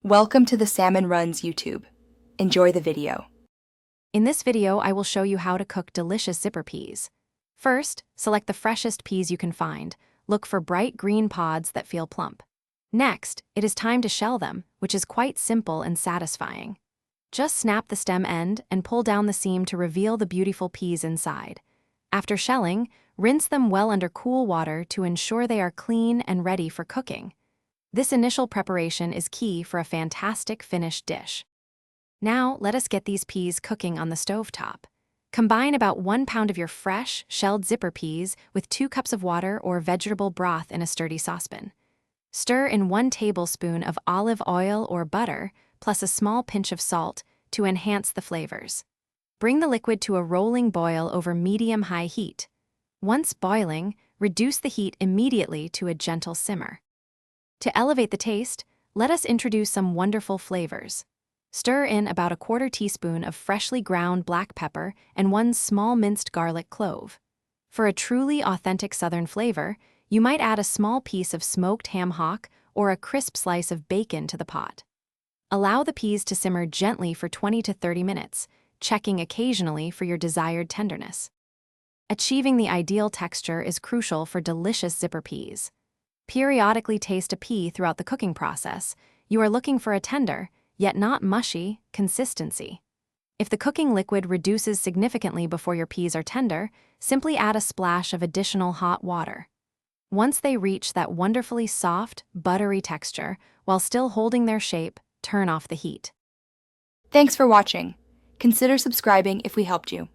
Welcome to the Salmon Runs YouTube. Enjoy the video. In this video, I will show you how to cook delicious zipper peas. First, select the freshest peas you can find. Look for bright green pods that feel plump. Next, it is time to shell them, which is quite simple and satisfying. Just snap the stem end and pull down the seam to reveal the beautiful peas inside. After shelling, rinse them well under cool water to ensure they are clean and ready for cooking. This initial preparation is key for a fantastic finished dish. Now, let us get these peas cooking on the stovetop. Combine about 1 pound of your fresh, shelled zipper peas with 2 cups of water or vegetable broth in a sturdy saucepan. Stir in 1 tablespoon of olive oil or butter, plus a small pinch of salt to enhance the flavors. Bring the liquid to a rolling boil over medium-high heat. Once boiling, reduce the heat immediately to a gentle simmer. To elevate the taste, let us introduce some wonderful flavors. Stir in about 1/4 teaspoon of freshly ground black pepper and 1 small minced garlic clove. For a truly authentic Southern flavor, you might add a small piece of smoked ham hock or a crisp slice of bacon to the pot. Allow the peas to simmer gently for 20 to 30 minutes, checking occasionally for your desired tenderness. Achieving the ideal texture is crucial for delicious zipper peas. Periodically taste a pea throughout the cooking process. You are looking for a tender, yet not mushy, consistency. If the cooking liquid reduces significantly before your peas are tender, simply add a splash of additional hot water. Once they reach that wonderfully soft, buttery texture, while still holding their shape, turn off the heat. Thanks for watching. Consider subscribing if we helped you.